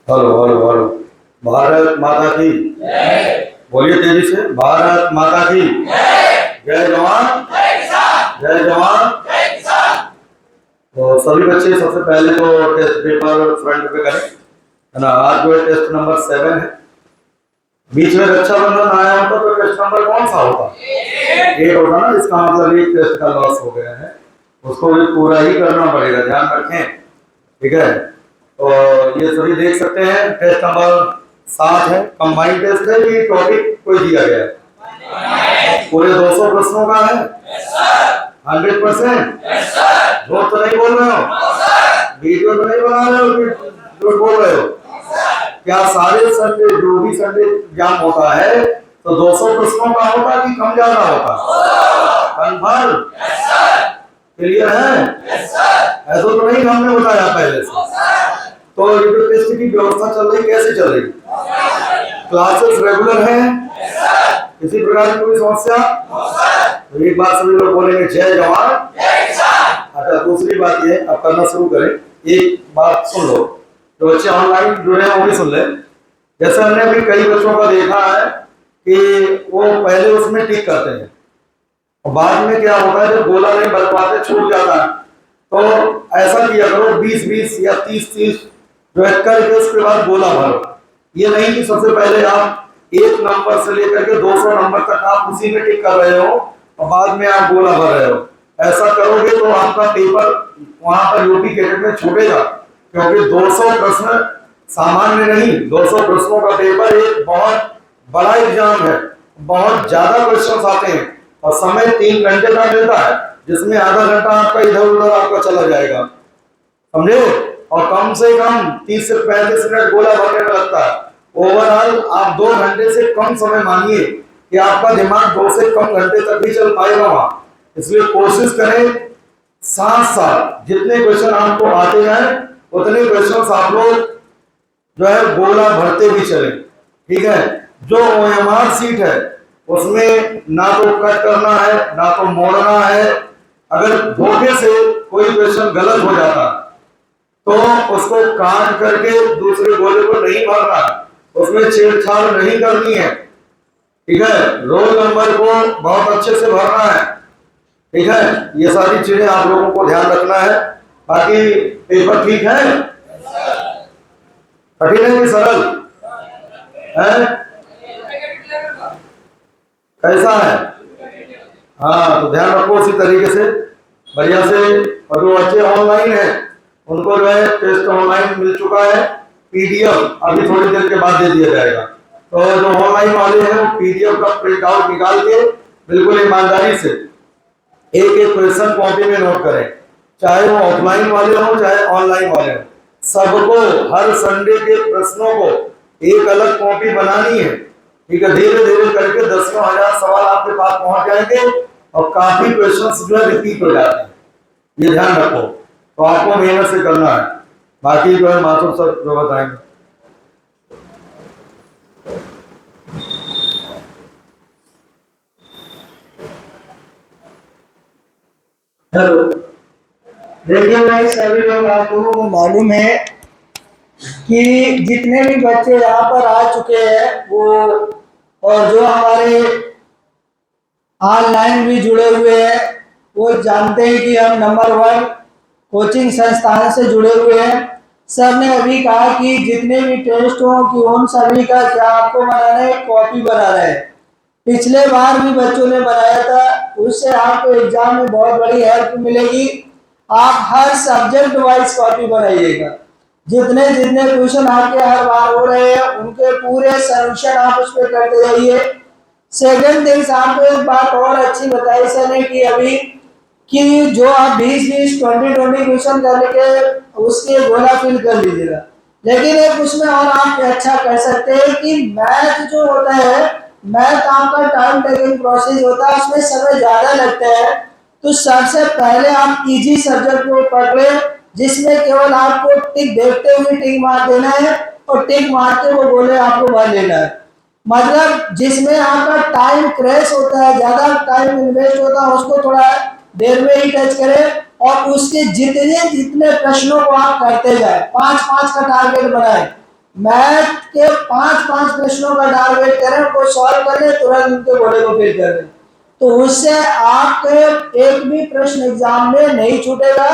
Hello hello hello. Bharat माता की बोलिए तेजी से, भारत माता की जय जवान जय जवान। तो सभी बच्चे सबसे पहले तो टेस्ट पेपर फ्रंट पे करें, है ना। आज जो है टेस्ट नंबर 7 है। बीच में रक्षाबंधन आया होता तो टेस्ट नंबर कौन सा होता? 8 होता ना। इसका मतलब एक टेस्ट का लॉस हो गया है, उसको भी पूरा ही करना पड़ेगा, ध्यान रखें, ठीक है। तो ये सभी देख सकते हैं, टेस्ट नंबर 7 है। कंबाइंड टेस्ट है कि टॉपिक कोई दिया गया है? पूरे 200 प्रश्नों का है। 100%? झूठ तो नहीं बोल रहे हो? वीडियो तो नहीं बना रहे हो कि झूठ बोल रहे हो? क्या सारे संडे, जो भी संडे एग्जाम होता है, तो 200 प्रश्नों का होता कि कम ज्यादा होता? कन्फर्म? क्लियर है? ऐसा तो नहीं हमने बताया पहले से। तो ये जो टेस्ट की व्यवस्था चल रही, कैसे चल रही? क्लासेस रेगुलर हैं? किसी प्रकार की कोई समस्या? तो एक बात सभी लोग बोलेंगे, जय जवान। अच्छा, दूसरी बात ये, अब करना शुरू करें। एक बात सुन लो, जो बच्चे ऑनलाइन जुड़े हैं वो भी सुन ले। जैसे हमने अभी कई बच्चों का देखा है कि वो पहले उसमें टिक करते हैं और बाद में क्या होता है, जब गोला नहीं भर पाते, छूट जाता है। तो ऐसा किया करो, 20-20 या 30-30 जो है करके उसके बाद गोला भरो। ये नहीं कि सबसे पहले आप एक नंबर से लेकर के 200 नंबर तक आप उसी में टिक कर रहे हो और बाद में आप गोला भर रहे हो। ऐसा करोगे तो आपका पेपर वहां पर यूपी कैडेट में छूटेगा, क्योंकि 200 प्रश्न सामान्य नहीं, 200 प्रश्नों का पेपर एक बहुत बड़ा एग्जाम है। बहुत ज्यादा क्वेश्चन आते हैं और समय 3 घंटे का मिलता है, जिसमें आधा घंटा आपका इधर उधर आपका चला जाएगा, समझे। और कम से कम 30 से 35 मिनट गोला भरने में लगता है। ओवरऑल आप 2 घंटे से कम समय मानिए कि आपका दिमाग 2 से कम घंटे तक भी चल पाएगा वहां। इसलिए कोशिश करें साथ साथ जितने क्वेश्चन आपको आते हैं उतने क्वेश्चन आप लोग जो है गोला भरते भी चले, ठीक है। जो OMR सीट है उसमें ना तो कट करना है ना तो मोड़ना है। अगर धोखे से कोई क्वेश्चन गलत हो जाता तो उसको काट करके दूसरे गोले को नहीं भरना, उसमें छेड़छाड़ नहीं करनी है, ठीक है। रोल नंबर को बहुत अच्छे से भरना है, ठीक है। ये सारी चीजें आप लोगों को ध्यान रखना है। बाकी पेपर ठीक है? कठिन है कि सरल है? कैसा है? हाँ, तो ध्यान रखो उसी तरीके से बढ़िया से। और जो बच्चे ऑनलाइन है उनको जो है टेस्ट ऑनलाइन मिल चुका है, PDF अभी थोड़ी देर के बाद दे दिया जाएगा। तो जो ऑनलाइन वाले हैं वो PDF का प्रिंट आउट निकाल के बिल्कुल ईमानदारी से एक एक क्वेश्चन कॉपी में नोट करें, चाहे वो ऑफलाइन वाले हो चाहे ऑनलाइन वाले हो। सबको हर संडे के प्रश्नों को एक अलग कॉपी बनानी है, ठीक है। धीरे धीरे करके 10,000 सवाल आपके पास पहुंच जाएंगे और काफी क्वेश्चंस जो है रिपीट हो जाते हैं, ये ध्यान रखो। तो आपको मेहनत से करना है, बाकी जो है माथुर सर जो बताएंगे। हेलो, देखिए भाई, सभी लोग आप लोगों को मालूम है कि जितने भी बच्चे यहाँ पर आ चुके हैं वो, और जो हमारे ऑनलाइन भी जुड़े हुए हैं, वो जानते हैं कि हम नंबर 1 कोचिंग संस्थान से जुड़े हुए हैं। सर ने अभी कहा कि जितने भी टेस्ट हो कि उन सभी का क्या आपको बनाना है, कॉपी बनाना है। पिछले बार भी बच्चों ने बनाया था, उससे आपको एग्जाम में बहुत बड़ी हेल्प मिलेगी। आप हर सब्जेक्ट वाइज कॉपी बनाइएगा। जितने जितने क्वेश्चन आपके हर बार हो रहे हैं उनके पूरे सॉल्यूशन आप उस पर करते जाइए। सेकंड थिंग्स, आपको एक बात और अच्छी बताई सर ने कि अभी कि जो आप 20-20 20-20 क्वेश्चन करके उसके गोला फिल कर लीजिएगा। लेकिन एक उसमें और आप अच्छा कर सकते हैं कि मैथ जो होता है, मैथ आपका टाइम टेकिंग प्रोसेस होता है, उसमें समय ज्यादा लगता है। तो सबसे पहले आप इजी सब्जेक्ट को पकड़े, जिसमें केवल आपको टिक देखते हुए टिक मार देना है और टिक मारते वो गोले आपको भर लेना है। मतलब जिसमें आपका टाइम क्रैश होता है, ज्यादा टाइम इन्वेस्ट होता है, उसको थोड़ा देर में ही टच करें और उसके जितने जितने प्रश्नों को आप करते जाए, 5-5 का टारगेट बनाएं। मैथ के 5-5 प्रश्नों का टारगेट करें, उनको सॉल्व कर ले, तुरंत उनके घोड़े को फिल कर दें, तो उससे आपके एक भी प्रश्न एग्जाम में नहीं छूटेगा।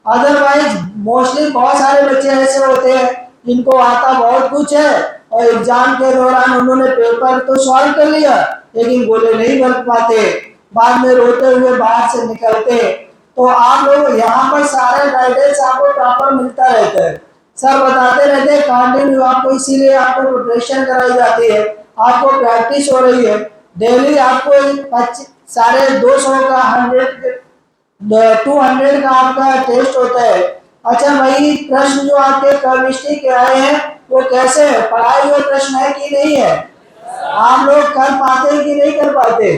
अदरवाइज मोस्टली बहुत सारे बच्चे ऐसे होते हैं जिनको आता बहुत कुछ है और एग्जाम के दौरान उन्होंने पेपर तो सॉल्व कर लिया लेकिन गोले नहीं बन पाते, बाद में रोते हुए बाहर से निकलते। तो आप लोग यहाँ पर सारे गाइडेंस आपको प्रॉपर मिलता रहता है, सर बताते रहते हैं कंटिन्यू आपको, इसीलिए आपको प्रिपरेशन कराई जाती है, आपको प्रैक्टिस हो रही है डेली। आपको साढ़े 200 का 200 का आपका टेस्ट होता है। अच्छा भाई, प्रश्न जो आपके केमिस्ट्री के आए हैं वो कैसे है, पढ़ाई हुए प्रश्न है कि नहीं है, आप लोग कर पाते हैं कि नहीं कर पाते,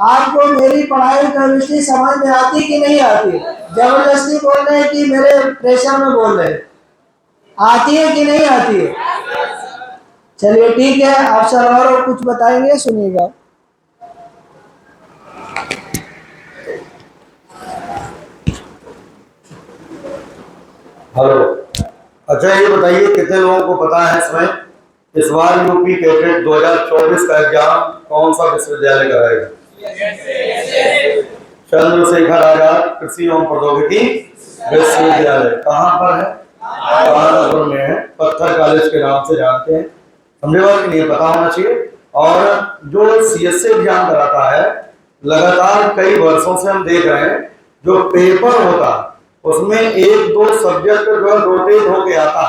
आपको मेरी पढ़ाई केमिस्ट्री समझ में आती कि नहीं आती, जबरदस्ती बोल रहे हैं कि मेरे प्रेशर में बोल रहे हैं, आती है कि नहीं आती है। चलिए ठीक है, आप सर और कुछ बताएंगे, सुनिएगा। हेलो, अच्छा ये बताइए कितने लोगों को पता है इसमें इस बार यूपी कैडेट 2024 का एग्जाम कौन सा विश्वविद्यालय कराएगा? चंद्रशेखर आजाद कृषि एवं प्रौद्योगिकी विश्वविद्यालय। कहाँ पर है? कानपुर में है, पत्थर कॉलेज के नाम से जानते हैं। समझे बात कि नहीं, पता होना चाहिए। और जो सीएससी एग्जाम कराता है, लगातार कई वर्षों से हम देख रहे हैं, जो पेपर होता उसमें 1-2 सब्जेक्ट जो रोटेट होके आता।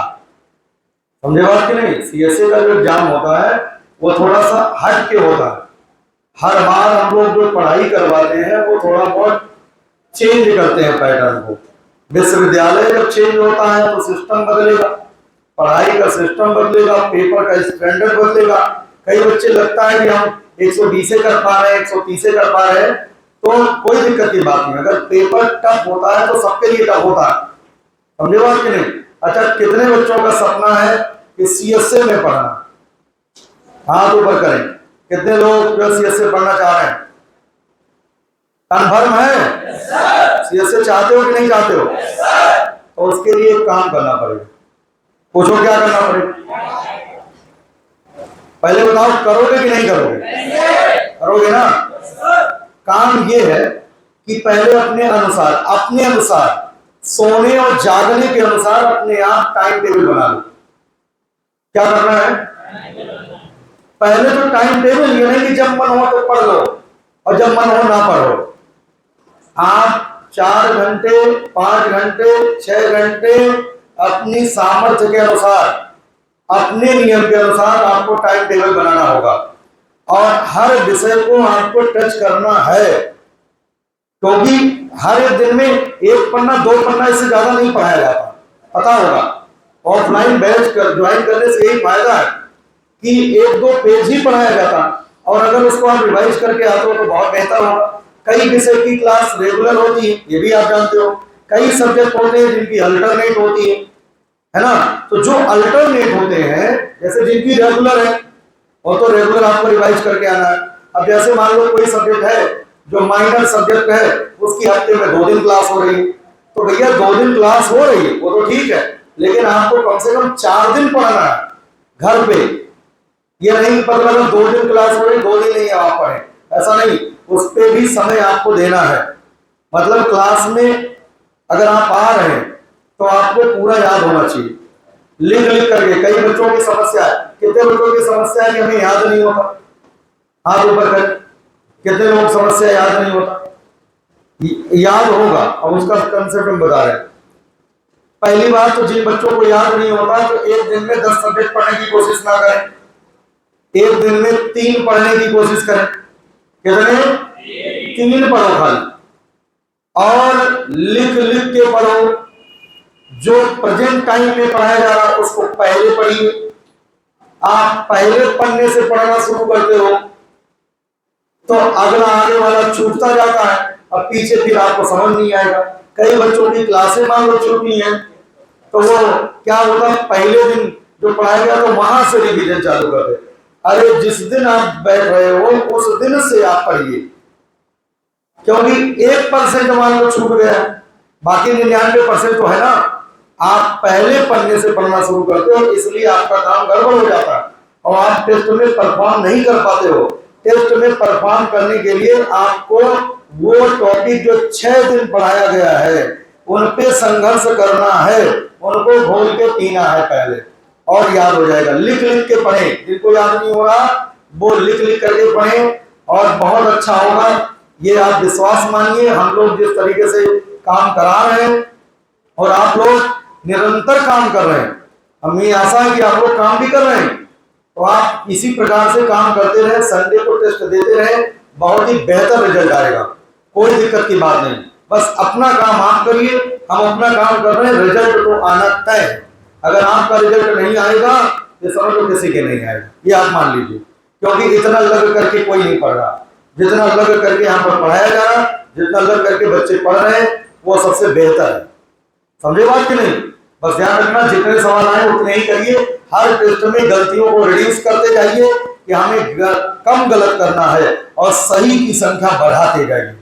समझे बात कि नहीं, सीएससी का जो एग्जाम होता है वो थोड़ा सा हट के होता है। हर बार हम लोग जो पढ़ाई करवाते हैं वो थोड़ा बहुत चेंज करते हैं पैटर्न को। विश्वविद्यालय जब चेंज होता है तो सिस्टम बदलेगा, पढ़ाई का सिस्टम बदलेगा, पेपर का स्टैंडर्ड बदलेगा। कई बच्चे लगता है कि हम 120 से कर पा रहे हैं, 130 से कर पा रहे हैं, तो कोई दिक्कत की बात नहीं। अगर पेपर टफ होता है तो सबके लिए टफ होता है। समझे बात कि नहीं? अच्छा, कितने बच्चों का सपना है कि सीएससी में पढ़ना? हाथ ऊपर करें। कितने लोग सीएससी पढ़ना चाह रहे हैं? कन्फर्म है? सीएससी चाहते हो कि नहीं चाहते हो? तो उसके लिए एक काम करना पड़ेगा। पूछो क्या करना पड़ेगा? पहले बताओ, करोगे कि नहीं करोगे? करोगे ना? काम ये है कि पहले अपने अनुसार सोने और जागने के अनुसार अपने आप टाइम टेबल बना लो। क्या करना है? पहले तो टाइम टेबल ये नहीं कि जब मन हो तो पढ़ लो और जब मन हो ना पढ़ो। आप 4 घंटे, 5 घंटे, 6 घंटे अपनी सामर्थ्य के अनुसार, अपने नियम के अनुसार आपको टाइम टेबल बनाना होगा और हर विषय को आपको टच करना है, क्योंकि हर एक दिन में 1 पन्ना 2 पन्ना इससे ज्यादा नहीं पढ़ाया जाता, पता होगा। ऑफलाइन बैच ज्वाइन करने से यही फायदा है कि 1-2 पेज ही पढ़ाया जाता, और अगर उसको आप रिवाइज करके आते हो तो बहुत बेहतर होगा। कई विषय की क्लास रेगुलर होती है, ये भी आप जानते हो। कई सब्जेक्ट होते हैं जिनकी अल्टरनेट होती है ना। तो जो अल्टरनेट होते हैं, जैसे जिनकी रेगुलर है, और तो रेगुलर आपको रिवाइज करके आना है। अब जैसे मान लो कोई सब्जेक्ट है जो माइनर सब्जेक्ट है, उसकी हफ्ते में 2 दिन क्लास हो रही है, तो भैया 2 दिन क्लास हो रही है वो तो ठीक है, लेकिन आपको कम से कम 4 दिन पढ़ना है घर पे। ये नहीं मतलब 2 दिन क्लास हो रही, 2 दिन नहीं आप पढ़े, ऐसा नहीं। उस पर भी समय आपको देना है। मतलब क्लास में अगर आप आ रहे हैं तो आपको पूरा याद होना चाहिए, लिख करके। कई बच्चों की समस्या है, कितने बच्चों की समस्या है कि हमें याद नहीं होता? हाथ ऊपर कर। कितने लोग समस्या याद नहीं होता? याद होगा, अब उसका कंसेप्ट हम बता रहे हैं। पहली बात तो जिन बच्चों को याद नहीं होता तो एक दिन में 10 सब्जेक्ट पढ़ने की कोशिश ना करें, एक दिन में 3 पढ़ने की कोशिश करें। कितने? 3 पढ़ो खाली, और लिख के पढ़ो। जो प्रेजेंट टाइम में पढ़ाया जा रहा है उसको पहले पढ़िए। आप पहले पढ़ने से पढ़ना शुरू करते हो तो अगला आगे वाला छूटता जाता है, अब पीछे फिर आपको समझ नहीं आएगा। कई बच्चों की क्लासें मान लो छूटी हैं, तो वो क्या होता, पहले दिन जो पढ़ाया गया तो वहां से रिवीजन चालू कर दे। अरे जिस दिन आप बैठ रहे हो उस दिन से आप पढ़िए, क्योंकि 1% मान लो छूट गया, बाकी 99% तो है ना। आप पहले पन्ने से पढ़ना शुरू करते हो, इसलिए आपका काम गड़बड़ हो जाता है और आप टेस्ट में परफॉर्म नहीं कर पाते हो। टेस्ट में परफॉर्म करने के लिए आपको वो टॉपिक जो 6 दिन पढ़ाया गया है उन पे संघर्ष करना है, उनको घोल के पीना है पहले, और याद हो जाएगा। लिख लिख के पढ़ें, जिनको याद नहीं हो रहा वो लिख लिख करके पढ़ें और बहुत अच्छा होगा। ये आप विश्वास मानिए, हम लोग जिस तरीके से काम करा रहे हैं और आप लोग निरंतर काम कर रहे हैं, हमें आशा है कि आप लोग काम भी कर रहे हैं, तो आप इसी प्रकार से काम करते रहे, संडे को टेस्ट देते रहे, बहुत ही बेहतर रिजल्ट आएगा। कोई दिक्कत की बात नहीं, बस अपना काम आप करिए, हम अपना काम कर रहे हैं, रिजल्ट तो आना तय है। अगर आपका रिजल्ट नहीं आएगा ये समझ लो किसी के नहीं आएगा, ये आप मान लीजिए, क्योंकि इतना लग करके कोई नहीं पढ़ रहा। जितना लग करके यहाँ पर पढ़ाया जा रहा, जितना लग करके बच्चे पढ़ रहे हैं वो सबसे बेहतर है। समझे बात कि नहीं? बस ध्यान रखना, जितने सवाल आए उतने ही करिए, हर टेस्ट में गलतियों को रिड्यूस करते जाइए कि हमें कम गलत करना है और सही की संख्या बढ़ाते जाइए,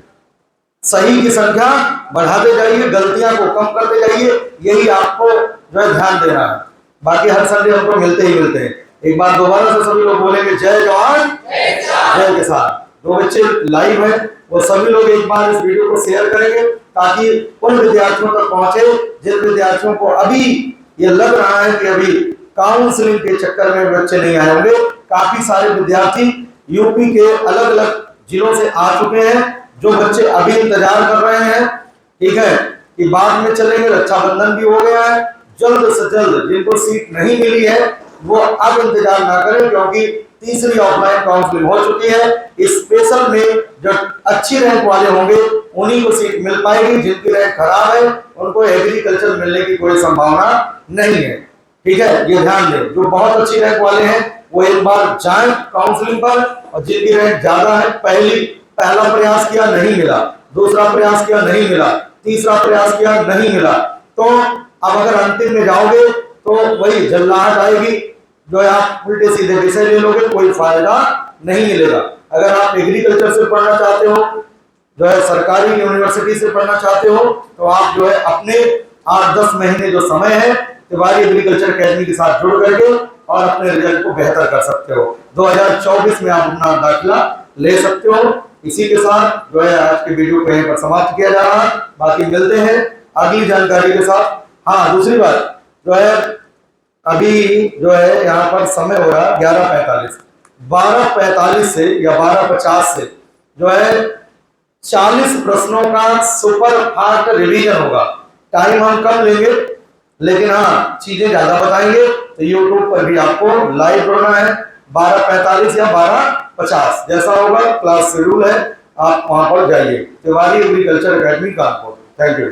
सही की संख्या बढ़ाते जाइए, गलतियां को कम करते जाइए, यही आपको जो है ध्यान देना है। बाकी हर संडे हमको मिलते ही मिलते हैं। एक बार दोबारा से सभी लोग बोलेंगे जय जवान जय किसान। जो बच्चे लाइव है वो सभी लोग एक बार इस वीडियो को शेयर करेंगे ताकि उन विद्यार्थियों तक पहुंचे जिन विद्यार्थियों को अभी ये लग रहा है कि अभी काउंसलिंग के चक्कर में बच्चे नहीं आए होंगे। काफी सारे विद्यार्थी यूपी के अलग अलग जिलों से आ चुके हैं, जो बच्चे अभी इंतजार कर रहे हैं, ठीक है, कि बाद में चलेंगे, रक्षाबंधन भी हो गया है, जल्द से जल्द जिनको सीट नहीं मिली है वो अब इंतजार ना करें, क्योंकि तीसरी ऑफलाइन काउंसलिंग हो चुकी है। स्पेशल में जो अच्छी रैंक वाले होंगे उन्हीं को सीट मिल पाएगी, जिनकी रैंक खराब है उनको एग्रीकल्चर मिलने की कोई संभावना नहीं है, ठीक है, ये ध्यान दें। जो बहुत अच्छी रैंक वाले हैं वो एक बार जाएं काउंसलिंग पर, और जिनकी रैंक ज्यादा है, पहला प्रयास किया नहीं मिला, दूसरा प्रयास किया नहीं मिला, तीसरा प्रयास किया नहीं मिला, तो अब अगर अंतिम में जाओगे तो वही जल्लाहट आएगी, जो है आप उल्टे सीधे विषय ले लोगे, कोई फायदा नहीं मिलेगा। अगर आप एग्रीकल्चर से पढ़ना चाहते हो, जो है सरकारी यूनिवर्सिटी से पढ़ना चाहते हो, तो आप जो है अपने 8-10 महीने जो समय है तिवारी एग्रीकल्चर अकेडमी के साथ जुड़ करके और अपने रिजल्ट को बेहतर कर सकते हो। 2024 में आप अपना दाखिला ले सकते हो। इसी के साथ जो है आज के वीडियो को यहीं पर समाप्त किया जा रहा है। बाकी मिलते हैं अगली जानकारी के साथ। हाँ, दूसरी बात जो है, अभी जो है यहाँ पर समय हो रहा है 11:45, 12:45 से या 12:50 से जो है 40 प्रश्नों का सुपर फास्ट रिवीजन होगा। टाइम हम कम लेंगे, लेकिन हाँ चीजें ज्यादा बताएंगे, तो यूट्यूब पर भी आपको लाइव जुड़ना है। 12:45 या 12:50 जैसा होगा क्लास शेड्यूल है, आप वहां पर जाइए, Tiwari agriculture academy Kanpur. Thank you.